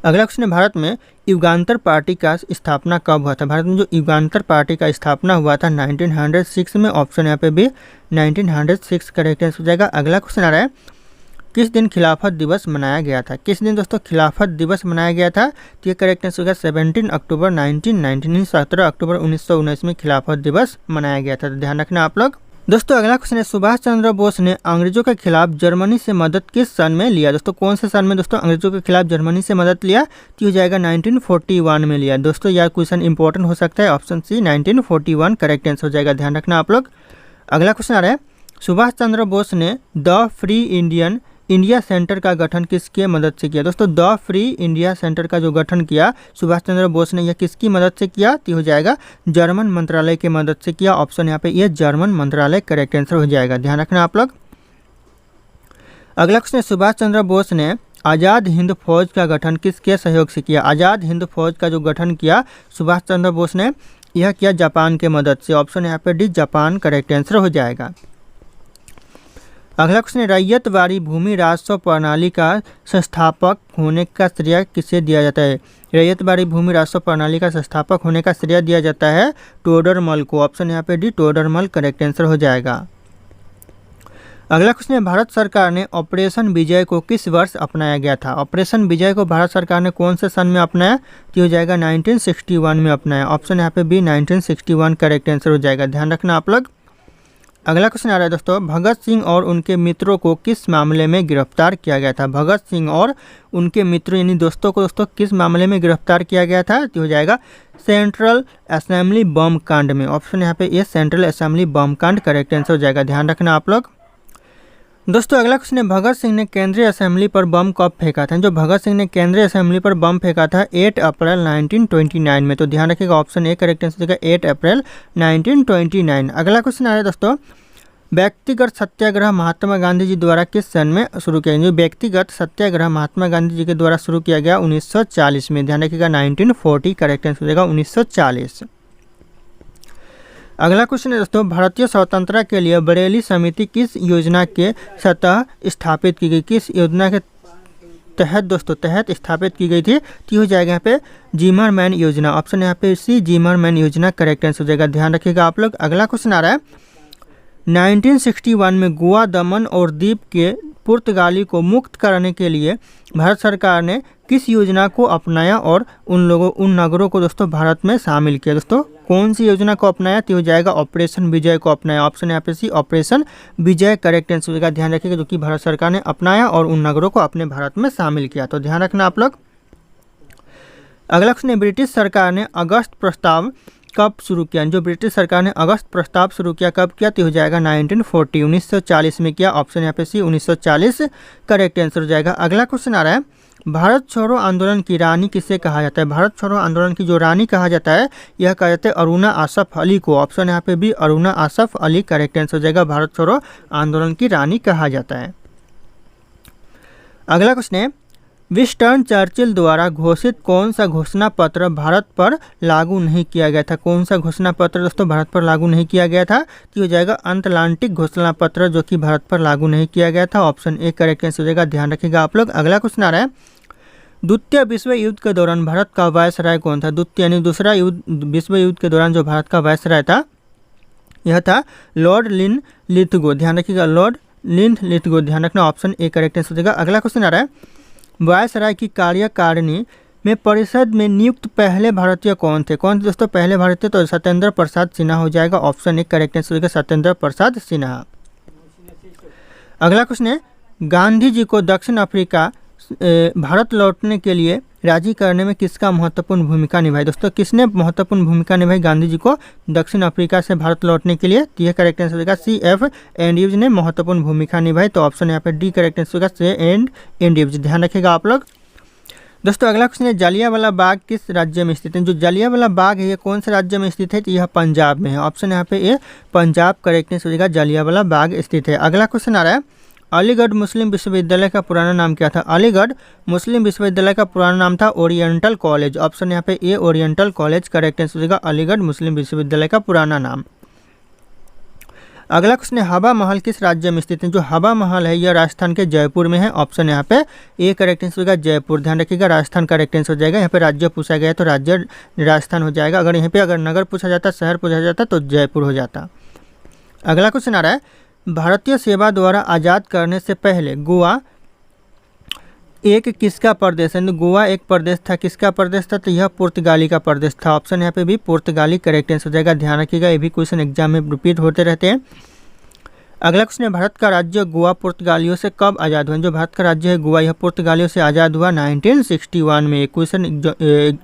अगला क्वेश्चन है, भारत में युगांतर पार्टी का स्थापना कब हुआ था? भारत में जो युगांतर पार्टी का स्थापना हुआ था 1906 में। ऑप्शन यहाँ पे भी 1906 करेक्ट आंसर हो जाएगा। अगला क्वेश्चन आ रहा है, किस दिन खिलाफत दिवस मनाया गया था? किस दिन दोस्तों खिलाफत दिवस मनाया गया था? तो ये करेक्ट आंसर होगा 17 अक्टूबर 1919, 17 अक्टूबर 1919 में खिलाफत दिवस मनाया गया था, तो ध्यान रखना आप लोग। दोस्तों अगला क्वेश्चन है, सुभाष चंद्र बोस ने अंग्रेजों के खिलाफ जर्मनी से मदद किस सन में लिया? दोस्तों कौन से सन में दोस्तों अंग्रेजों के खिलाफ जर्मनी से मदद लिया? तो हो जाएगा 1941 में लिया। दोस्तों यह क्वेश्चन इंपॉर्टेंट हो सकता है, ऑप्शन सी 1941 करेक्ट आंसर हो जाएगा, ध्यान रखना आप लोग। अगला क्वेश्चन आ रहा है, सुभाष चंद्र बोस ने द फ्री इंडिया सेंटर का गठन किसके मदद से किया? दोस्तों द फ्री इंडिया सेंटर का जो गठन किया सुभाष चंद्र बोस ने यह किसकी मदद से किया? तो हो जाएगा जर्मन मंत्रालय की मदद से किया। ऑप्शन यहाँ पे यह जर्मन मंत्रालय करेक्ट आंसर हो जाएगा, ध्यान रखना आप लोग। अगला क्वेश्चन, सुभाष चंद्र बोस ने आज़ाद हिंद फौज का गठन किसके सहयोग से किया? आज़ाद हिंद फौज का जो गठन किया सुभाष चंद्र बोस ने यह किया जापान के मदद से। ऑप्शन यहाँ पे डी जापान करेक्ट आंसर हो जाएगा। अगला क्वेश्चन, रैयतवाड़ी भूमि राजस्व प्रणाली का संस्थापक होने का श्रेय किसे दिया जाता है? रैयतवाड़ी भूमि राजस्व प्रणाली का संस्थापक होने का श्रेय दिया जाता है टोडरमल को। ऑप्शन यहाँ पे डी टोडरमल करेक्ट आंसर हो जाएगा। अगला क्वेश्चन है, भारत सरकार ने ऑपरेशन विजय को किस वर्ष अपनाया गया था? ऑपरेशन विजय को भारत सरकार ने कौन से सन में अपनाया? तो हो जाएगा 1961 में अपनाया। ऑप्शन यहाँ पे बी 1961 करेक्ट आंसर हो जाएगा, ध्यान रखना आप लोग। अगला क्वेश्चन आ रहा है दोस्तों, भगत सिंह और उनके मित्रों को किस मामले में गिरफ्तार किया गया था? भगत सिंह और उनके मित्रों यानी दोस्तों को दोस्तों किस मामले में गिरफ्तार किया गया था? तो हो जाएगा सेंट्रल असेंबली बम कांड में। ऑप्शन यहाँ पे ये सेंट्रल असेंबली बम कांड करेक्ट आंसर हो जाएगा, ध्यान रखना आप लोग। दोस्तों अगला क्वेश्चन है, भगत सिंह ने केंद्रीय असेंबली पर बम कब फेंका था? जो भगत सिंह ने केंद्रीय असेंबली पर बम फेंका था 8 अप्रैल 1929 में। तो ध्यान रखिएगा ऑप्शन ए करेक्ट आंसर होगा 8 अप्रैल 1929। अगला क्वेश्चन आ रहा है दोस्तों, व्यक्तिगत सत्याग्रह महात्मा गांधी जी द्वारा किस सन में शुरू किया गया? जो व्यक्तिगत सत्याग्रह महात्मा गांधी जी के द्वारा शुरू किया गया 1940 में। ध्यान रखिएगा 1940 करेक्ट आंसर हो जाएगा 1940। अगला क्वेश्चन है दोस्तों, भारतीय स्वतंत्रता के लिए बरेली समिति किस योजना के सतह स्थापित की गई? किस योजना के तहत स्थापित की गई थी? तो हो जाएगा यहाँ पे जिमरमैन योजना। ऑप्शन यहाँ पे सी जिमरमैन योजना करेक्ट आंसर हो जाएगा, ध्यान रखिएगा आप लोग। अगला क्वेश्चन आ रहा है, 1961 में गोवा, दमन और दीव के पुर्तगाली को मुक्त कराने के लिए भारत सरकार ने किस योजना को अपनाया और उन नगरों को दोस्तों भारत में शामिल किया? दोस्तों कौन सी योजना को अपनाया? तो हो जाएगा ऑपरेशन विजय को अपनाया। ऑप्शन यहाँ पे सी ऑपरेशन विजय करेक्ट आंसर हो जाएगा, ध्यान रखिएगा, जो कि भारत सरकार ने अपनाया और उन नगरों को अपने भारत में शामिल किया। तो ध्यान रखना आप लोग। अगला क्वेश्चन है, ब्रिटिश सरकार ने अगस्त प्रस्ताव कब शुरू किया? जो ब्रिटिश सरकार ने अगस्त प्रस्ताव शुरू किया कब किया? तो हो जाएगा 1940 1940 में किया। ऑप्शन यहाँ पे सी 1940 करेक्ट आंसर हो जाएगा। अगला क्वेश्चन आ रहा है, भारत छोड़ो आंदोलन की रानी किसे कहा जाता है? भारत छोड़ो आंदोलन की जो रानी कहा जाता है यह कहा जाता है अरुणा आसफ अली को। ऑप्शन यहाँ पे भी अरुणा आसफ अली करेक्ट आंसर हो जाएगा, भारत छोड़ो आंदोलन की रानी कहा जाता है। अगला क्वेश्चन है, विंस्टन चर्चिल द्वारा घोषित कौन सा घोषणा पत्र भारत पर लागू नहीं किया गया था? कौन सा घोषणा पत्र दोस्तों भारत पर लागू नहीं किया गया था? तो हो जाएगा अटलांटिक घोषणा पत्र, जो कि भारत पर लागू नहीं किया गया था। ऑप्शन ए करेक्ट आंसर हो जाएगा, ध्यान रखिएगा आप लोग। अगला क्वेश्चन आ रहा है, द्वितीय विश्व युद्ध के दौरान भारत का वायसराय कौन था? द्वितीय यानी दूसरा विश्व युद्ध के दौरान जो भारत का वायसराय था यह था लॉर्ड लिनलिथगो, ध्यान रखिएगा, लॉर्ड लिनलिथगो, ध्यान रखना। ऑप्शन ए करेक्ट आंसर हो जाएगा। अगला क्वेश्चन आ रहा है, वायसराय की कार्यकारिणी में परिषद में नियुक्त पहले भारतीय कौन थे? कौन थे दोस्तों पहले भारतीय? तो सत्येंद्र प्रसाद सिन्हा हो जाएगा, ऑप्शन ए करेक्ट आंसर हो जाएगा, सत्येंद्र प्रसाद सिन्हा। अगला क्वेश्चन है, गांधी जी को दक्षिण अफ्रीका भारत लौटने के लिए राजी करने में किसका महत्वपूर्ण भूमिका निभाई? दोस्तों किसने महत्वपूर्ण भूमिका निभाई गांधी जी को दक्षिण अफ्रीका से भारत लौटने के लिए? तो यह करेक्ट आंसर होगा सी एफ एंड्रयूज ने महत्वपूर्ण भूमिका निभाई। तो ऑप्शन यहाँ पे डी करेक्ट आंसर होगा सी एंड्रयूज, ध्यान रखिएगा आप लोग। दोस्तों अगला क्वेश्चन है, जलियांवाला बाग किस राज्य में स्थित है? जो जलियांवाला बाग है ये कौन से राज्य में स्थित है? तो यह पंजाब में है। ऑप्शन यहाँ पे ये पंजाब करेक्ट आंसर हो जाएगा, जलियांवाला बाग स्थित है। अगला क्वेश्चन आ रहा है, अलीगढ़ मुस्लिम विश्वविद्यालय का पुराना नाम क्या था? अलीगढ़ मुस्लिम विश्वविद्यालय का पुराना नाम था ओरिएंटल कॉलेज। ऑप्शन यहाँ पे ए ओरिएंटल कॉलेज करेक्ट आंसर हो जाएगा, अलीगढ़ मुस्लिम विश्वविद्यालय का पुराना नाम। अगला क्वेश्चन है, हवा महल किस राज्य में स्थित है? जो हवा महल है यह राजस्थान के जयपुर में है। ऑप्शन यहाँ पे ए करेक्ट आंसर होगा जयपुर, ध्यान रखिएगा, राजस्थान करेक्ट आंसर हो जाएगा। यहाँ पे राज्य पूछा गया तो राज्य राजस्थान हो जाएगा। अगर यहाँ पे अगर नगर पूछा जाता, शहर पूछा जाता तो जयपुर हो जाता। अगला क्वेश्चन आ रहा है, भारतीय सेवा द्वारा आज़ाद करने से पहले गोवा एक किसका प्रदेश है? गोवा एक प्रदेश था, किसका प्रदेश था? तो यह पुर्तगाली का प्रदेश था। ऑप्शन यहाँ पे भी पुर्तगाली करेक्ट आंसर हो जाएगा, ध्यान रखिएगा, ये भी क्वेश्चन एग्जाम में रिपीट होते रहते हैं। अगला क्वेश्चन है, भारत का राज्य गोवा पुर्तगालियों से कब आज़ाद हुआ? जो भारत का राज्य है गोवा यह पुर्तगालियों से आज़ाद हुआ 1961 में। एक क्वेश्चन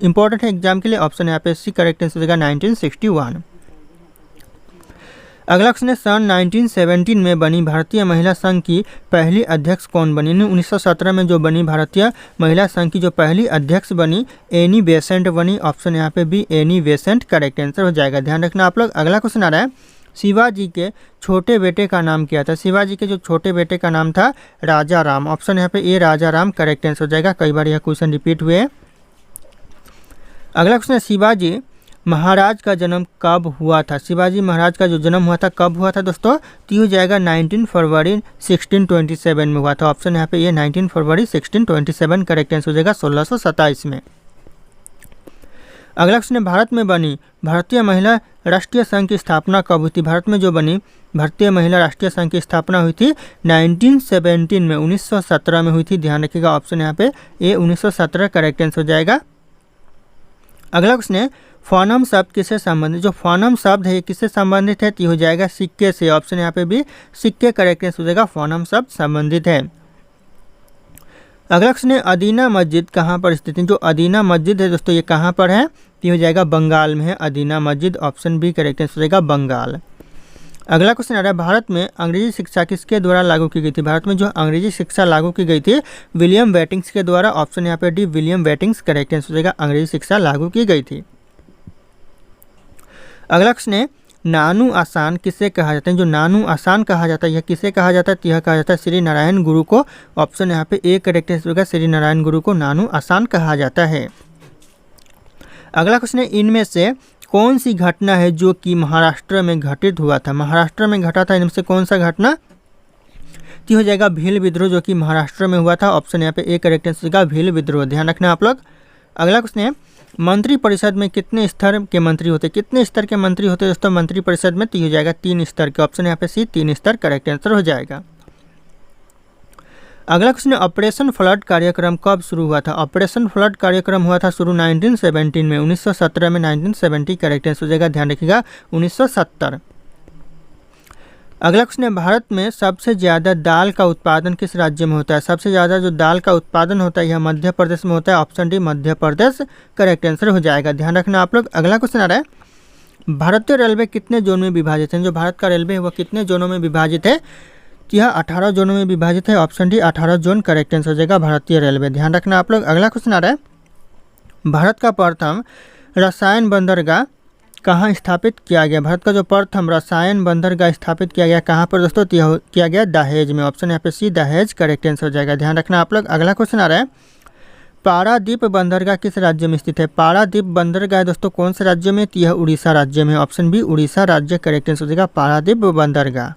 इंपॉर्टेंट है एग्जाम के लिए, ऑप्शन यहाँ पे सी करेक्ट आंसर हो जाएगा 1961। अगला क्वेश्चन है, सन 1917 में बनी भारतीय महिला संघ की पहली अध्यक्ष कौन बनी? 1917 में जो बनी भारतीय महिला संघ की जो पहली अध्यक्ष बनी एनी बेसेंट बनी। ऑप्शन यहाँ पे भी एनी बेसेंट करेक्ट आंसर हो जाएगा, ध्यान रखना आप लोग। अगला क्वेश्चन आ रहा है, शिवाजी के छोटे बेटे का नाम क्या था? शिवाजी के जो छोटे बेटे का नाम था राजा राम। ऑप्शन यहाँ पे ए राजा राम करेक्ट आंसर हो जाएगा, कई बार यह क्वेश्चन रिपीट हुए। अगला क्वेश्चन है, शिवाजी महाराज का जन्म कब हुआ था? शिवाजी महाराज का जो जन्म हुआ था कब हुआ था दोस्तों? तो हो जाएगा 19 फरवरी 1627 में हुआ था। ऑप्शन यहाँ पे ये 19 फरवरी 1627 करेक्ट आंसर हो जाएगा, 1627 में। अगला क्वेश्चन है, भारत में बनी भारतीय महिला राष्ट्रीय संघ की स्थापना कब हुई थी? भारत में जो बनी भारतीय महिला राष्ट्रीय संघ की स्थापना हुई थी 1917 में, 1917 में हुई थी, ध्यान रखिएगा। ऑप्शन यहाँ पे ए 1917 करेक्ट आंसर हो जाएगा। अगला क्वेश्चन है, फोनम शब्द किससे संबंधित, जो फोनम शब्द है ये किससे संबंधित है, तो ये हो जाएगा सिक्के से। ऑप्शन यहाँ पे भी सिक्के करेक्ट हो जाएगा, फोनम शब्द संबंधित है। अगला क्वेश्चन है अदीना मस्जिद कहाँ पर स्थित है। जो अदीना मस्जिद है दोस्तों ये कहाँ पर है, तो ये हो जाएगा बंगाल में है अदीना मस्जिद। ऑप्शन बी करेक्ट हो जाएगा बंगाल। अगला क्वेश्चन आ रहा है भारत में अंग्रेजी शिक्षा किसके द्वारा लागू की गई थी। भारत में जो अंग्रेजी शिक्षा लागू की गई थी विलियम वेटिंग्स के द्वारा। ऑप्शन यहाँ पे डी विलियम वेटिंग्स करेक्ट हो जाएगा, अंग्रेजी शिक्षा लागू की गई थी। अगला क्वेश्चन है नानू आसान किसे कहा जाता है। जो नानू आसान कहा जाता है यह किसे कहा जाता है, तो यह कहा जाता है श्री नारायण गुरु को। ऑप्शन यहाँ पे ए करेक्ट होगा, श्री नारायण गुरु को नानू आसान कहा जाता है। अगला क्वेश्चन है इनमें से कौन सी घटना है जो कि महाराष्ट्र में घटित हुआ था। महाराष्ट्र में घटा था, इनमें से कौन सा घटना, तो हो जाएगा भील विद्रोह जो कि महाराष्ट्र में हुआ था। ऑप्शन यहाँ पे ए करेक्ट होगा भील विद्रोह, ध्यान रखना आप लोग। अगला क्वेश्चन है मंत्रिपरिषद में कितने स्तर के मंत्री होते हैं। कितने स्तर के मंत्री होते हैं दोस्तों मंत्रिपरिषद में, तो हो जाएगा 3 स्तर के। ऑप्शन यहाँ पे सी 3 स्तर करेक्ट आंसर हो जाएगा। अगला क्वेश्चन है ऑपरेशन फ्लड कार्यक्रम कब शुरू हुआ था। ऑपरेशन फ्लड कार्यक्रम हुआ था शुरू 1917 में, 1917 में 1970 करेक्ट आंसर हो जाएगा, ध्यान रखिएगा 1970। अगला क्वेश्चन है भारत में सबसे ज़्यादा दाल का उत्पादन किस राज्य में होता है। सबसे ज़्यादा जो दाल का उत्पादन होता है यह मध्य प्रदेश में होता है। Option D Madhya Pradesh correct answer हो जाएगा, ध्यान रखना आप लोग। अगला क्वेश्चन आ रहा है भारतीय रेलवे कितने जोन में विभाजित है। जो भारत का रेलवे है वह कितने जोनों में विभाजित है, तो यह 18 जोनों में विभाजित है। Option D 18 zone correct answer हो जाएगा भारतीय रेलवे, ध्यान रखना आप लोग। अगला क्वेश्चन आ रहा है भारत का प्रथम रसायन बंदरगाह कहाँ स्थापित किया गया। भारत का जो प्रथम रसायन बंदरगाह स्थापित किया गया कहाँ पर दोस्तों, किया गया दहेज में। ऑप्शन यहाँ पे सी दहेज करेक्ट आंसर हो जाएगा, ध्यान रखना आप लोग। अगला क्वेश्चन आ रहा है पारादीप बंदरगाह किस राज्य में स्थित है। पारादीप बंदरगाह दोस्तों कौन से राज्य में, तो यह उड़ीसा राज्य में। ऑप्शन बी उड़ीसा राज्य करेक्ट आंसर हो जाएगा पारादीप बंदरगाह।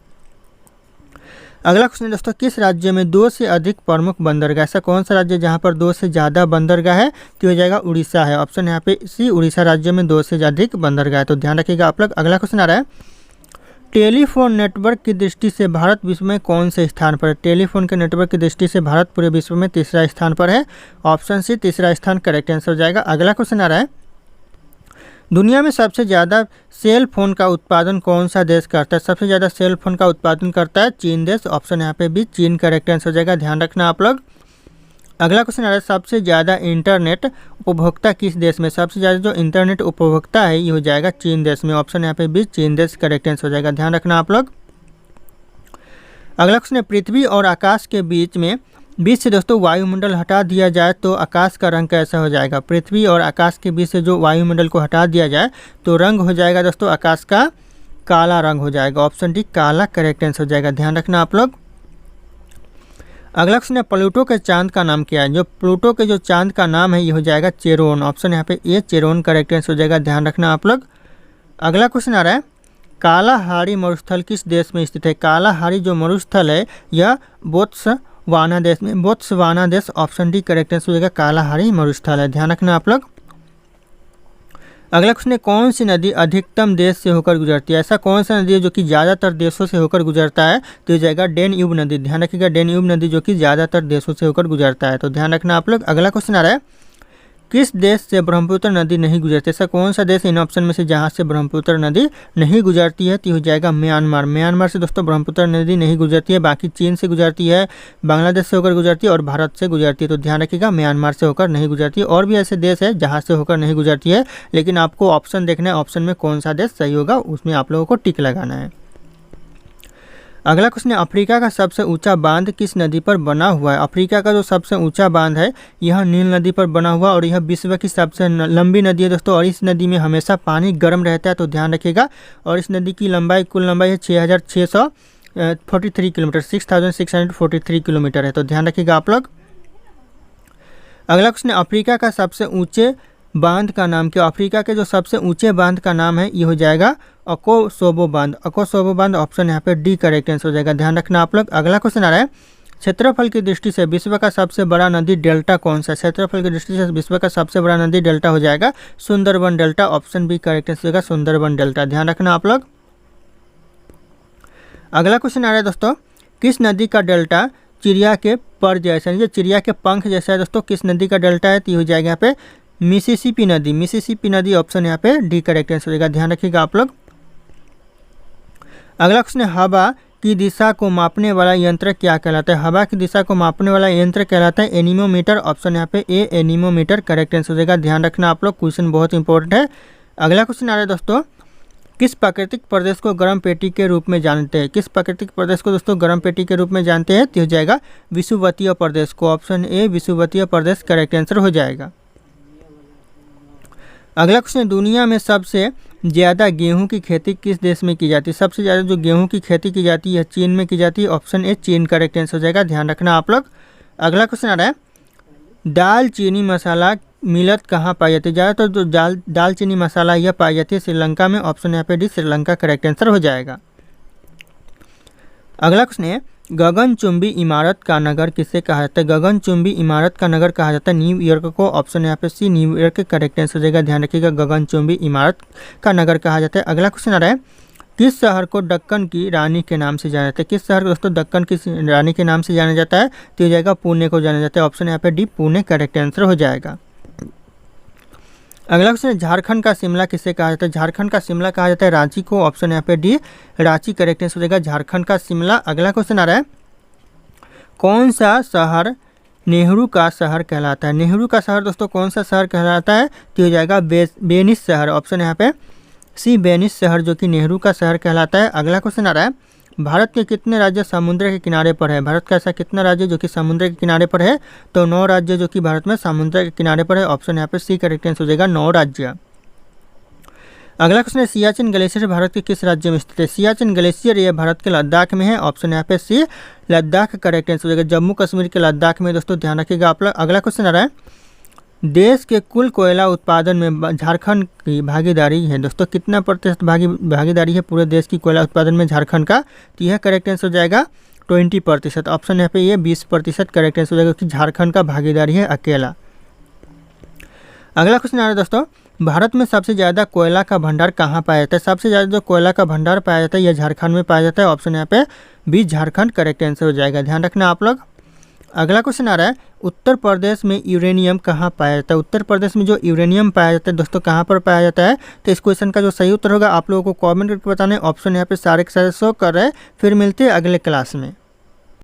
अगला क्वेश्चन है दोस्तों किस राज्य में 2 से अधिक प्रमुख बंदरगाह। ऐसा कौन सा राज्य जहां पर 2 से ज़्यादा बंदरगाह है, तो हो जाएगा उड़ीसा है। ऑप्शन यहाँ पे सी उड़ीसा राज्य में 2 से अधिक बंदरगाह है, तो ध्यान रखिएगा आप लोग। अगला क्वेश्चन आ रहा है टेलीफोन नेटवर्क की दृष्टि से भारत विश्व में कौन से स्थान पर है। टेलीफोन के नेटवर्क की दृष्टि से भारत पूरे विश्व में तीसरा स्थान पर है। ऑप्शन सी तीसरा स्थान करेक्ट आंसर हो जाएगा। अगला क्वेश्चन आ रहा है दुनिया में सबसे ज़्यादा सेल फोन का उत्पादन कौन सा देश करता है। सबसे ज़्यादा सेल फोन का उत्पादन करता है चीन देश। ऑप्शन यहाँ पे भी चीन करेक्ट आंसर हो जाएगा, ध्यान रखना आप लोग। अगला क्वेश्चन आ रहा है सबसे ज़्यादा इंटरनेट उपभोक्ता किस देश में। सबसे ज़्यादा जो इंटरनेट उपभोक्ता है ये हो जाएगा चीन देश में। ऑप्शन यहाँ पे भी चीन देश करेक्ट आंसर हो जाएगा, ध्यान रखना आप लोग। अगला क्वेश्चन है पृथ्वी और आकाश के बीच से दोस्तों वायुमंडल हटा दिया जाए तो आकाश का रंग कैसा हो जाएगा। पृथ्वी और आकाश के बीच से जो वायुमंडल को हटा दिया जाए तो रंग हो जाएगा दोस्तों आकाश का काला रंग हो जाएगा। ऑप्शन डी काला करेक्ट आंसर हो जाएगा, ध्यान रखना आप लोग। अगला क्वेश्चन है प्लूटो के चांद का नाम क्या है। जो प्लूटो के जो चांद का नाम है ये हो जाएगा चेरोन। ऑप्शन यहाँ पे ए चेरोन करेक्ट आंसर हो जाएगा, ध्यान रखना आप लोग। अगला क्वेश्चन आ रहा है कालाहारी मरुस्थल किस देश में स्थित है। कालाहारी जो मरुस्थल है यह बोत्सवाना देश में, बोत्सवाना देश। ऑप्शन डी करेक्ट आंसर हो जाएगा कालाहारी मरुस्थल है, ध्यान रखना आप लोग। अगला क्वेश्चन है कौन सी नदी अधिकतम देश से होकर गुजरती है। ऐसा कौन सा नदी है जो कि ज़्यादातर देशों से होकर गुजरता है, तो हो जाएगा डेन्यूब नदी, ध्यान रखिएगा डेन्यूब नदी जो कि ज़्यादातर देशों से होकर गुजरता है, तो ध्यान रखना आप लोग। अगला क्वेश्चन आ रहा है किस देश से ब्रह्मपुत्र नदी नहीं गुजरती। ऐसा कौन सा देश इन ऑप्शन में से जहाँ से ब्रह्मपुत्र नदी नहीं गुजरती है, तो हो जाएगा म्यांमार। म्यांमार से दोस्तों ब्रह्मपुत्र नदी नहीं गुजरती है, बाकी चीन से गुजरती है, बांग्लादेश से होकर गुजरती है और भारत से गुजरती है, तो ध्यान रखिएगा म्यांमार से होकर नहीं गुजरती है। और भी ऐसे देश है जहाँ से होकर नहीं गुजरती है, लेकिन आपको ऑप्शन देखना है ऑप्शन में कौन सा देश सही होगा, उसमें आप लोगों को टिक लगाना है। अगला क्वेश्चन है अफ्रीका का सबसे ऊंचा बांध किस नदी पर बना हुआ है। अफ्रीका का जो सबसे ऊंचा बांध है यह नील नदी पर बना हुआ और यह विश्व की सबसे लंबी नदी है दोस्तों, और इस नदी में हमेशा पानी गर्म रहता है, तो ध्यान रखिएगा। और इस नदी की लंबाई कुल लंबाई है 6643 किलोमीटर, 6643 किलोमीटर है, तो ध्यान रखिएगा आप लोग। अगला क्वेश्चन है अफ्रीका का सबसे ऊँचे बांध का नाम क्या। अफ्रीका के जो सबसे ऊंचे बांध का नाम है ये हो जाएगा अकोसोबो बांध। अकोसोबो बांध ऑप्शन यहाँ पे डी करेक्ट आंसर हो जाएगा, ध्यान रखना आप लोग। अगला क्वेश्चन आ रहा है क्षेत्रफल की दृष्टि से विश्व का सबसे बड़ा नदी डेल्टा कौन सा है। क्षेत्रफल की दृष्टि से विश्व का सबसे बड़ा नदी डेल्टा हो जाएगा Sundarban delta. Option B correct answer हो जाएगा सुंदरबन डेल्टा, ध्यान रखना आप लोग। अगला क्वेश्चन आ रहा है दोस्तों किस नदी का डेल्टा चिड़िया के पर जैसा है, चिड़िया के पंख जैसा है दोस्तों, किस नदी का डेल्टा है, तो हो जाएगा यहाँ पे मिसिसिपी नदी, मिसिसिपी नदी ऑप्शन यहाँ पे डी करेक्ट आंसर हो जाएगा, ध्यान रखिएगा आप लोग। अगला क्वेश्चन है हवा की दिशा को मापने वाला यंत्र क्या कहलाता है? हवा की दिशा को मापने वाला यंत्र कहलाता है एनीमोमीटर, ऑप्शन यहाँ पे ए एनीमोमीटर करेक्ट आंसर हो जाएगा, ध्यान रखना आप लोग, क्वेश्चन बहुत इंपॉर्टेंट है। अगला क्वेश्चन आ रहा है दोस्तों, किस प्राकृतिक प्रदेश को गर्म पेटी के रूप में जानते हैं? किस प्राकृतिक प्रदेश को दोस्तों गर्म पेटी के रूप में जानते हैं? तो हो जाएगा विषुवतीय प्रदेश को, ऑप्शन ए विषुवतीय प्रदेश करेक्ट आंसर हो जाएगा। अगला क्वेश्चन, दुनिया में सबसे ज़्यादा गेहूं की खेती किस देश में की जाती है? सबसे ज़्यादा जो गेहूं की खेती की जाती है चीन में की जाती है, ऑप्शन ए चीन करेक्ट आंसर हो जाएगा, ध्यान रखना आप लोग। अगला क्वेश्चन आ रहा है, दालचीनी मसाला मिलत कहाँ पाई जाती है? ज़्यादातर जो दालचीनी मसाला यह पाई जाती है श्रीलंका में, ऑप्शन यहाँ पे डी श्रीलंका करेक्ट आंसर हो जाएगा। अगला क्वेश्चन है, गगनचुंबी इमारत का नगर किसे कहा जाता है? गगनचुंबी इमारत का नगर कहा जाता है न्यूयॉर्क को, ऑप्शन यहाँ पे सी न्यूयॉर्क करेक्ट आंसर हो जाएगा, ध्यान रखिएगा, गगनचुंबी इमारत का नगर कहा जाता है। अगला क्वेश्चन आ रहा है, किस शहर को दक्कन की रानी के नाम से जाना जाता है? किस शहर को दोस्तों दक्कन की रानी के नाम से जाना जाता है? तो हो जाएगा पुणे को जाना जाता है, ऑप्शन यहाँ पे डी पुणे करेक्ट आंसर हो जाएगा। अगला क्वेश्चन है, झारखंड का शिमला किसे कहा जाता है? झारखंड का शिमला कहा जाता है रांची को, ऑप्शन यहाँ पे डी रांची करेक्ट आंसर हो जाएगा, झारखंड का शिमला। अगला क्वेश्चन आ रहा है, कौन सा शहर नेहरू का शहर कहलाता है? नेहरू का शहर दोस्तों कौन सा शहर कहलाता है? तो हो जाएगा वेनिस शहर, ऑप्शन यहाँ पे सी वेनिस शहर जो कि नेहरू का शहर कहलाता है। अगला क्वेश्चन आ रहा है, भारत के कितने राज्य समुद्र के किनारे पर है? भारत का ऐसा कितना राज्य जो कि समुद्र के किनारे पर है? तो 9 राज्य जो कि भारत में समुद्र के किनारे पर है, ऑप्शन यहाँ पे सी करेक्ट आंसर हो जाएगा, 9 राज्य। अगला क्वेश्चन है, सियाचिन ग्लेशियर भारत के किस राज्य में स्थित है? सियाचिन ग्लेशियर ये भारत के लद्दाख में है, ऑप्शन यहाँ पे सी लद्दाख करेक्ट आंसर हो जाएगा, जम्मू कश्मीर के लद्दाख में दोस्तों, ध्यान रखिएगा आप लोग। अगला क्वेश्चन आ रहा है, देश के कुल कोयला उत्पादन में झारखंड की भागीदारी है दोस्तों, कितना प्रतिशत भागीदारी है पूरे देश की कोयला उत्पादन में झारखंड का? तो यह करेक्ट आंसर हो जाएगा 20%, ऑप्शन यहाँ पे ये 20% करेक्ट आंसर हो जाएगा, क्योंकि झारखंड का भागीदारी है अकेला। अगला क्वेश्चन आ रहा है दोस्तों, भारत में सबसे ज़्यादा कोयला का भंडार कहाँ पाया जाता है? सबसे ज़्यादा जो कोयला का भंडार पाया जाता है यह झारखंड में पाया जाता है, ऑप्शन यहाँ पे बी झारखंड करेक्ट आंसर हो जाएगा, ध्यान रखना आप लोग। अगला क्वेश्चन आ रहा है, उत्तर प्रदेश में यूरेनियम कहाँ पाया जाता है? उत्तर प्रदेश में जो यूरेनियम पाया जाता है दोस्तों कहाँ पर पाया जाता है? तो इस क्वेश्चन का जो सही उत्तर होगा आप लोगों को कमेंट करके बताना है, ऑप्शन यहाँ पे सारे के सारे शो कर रहे हैं। फिर मिलते हैं अगले क्लास में।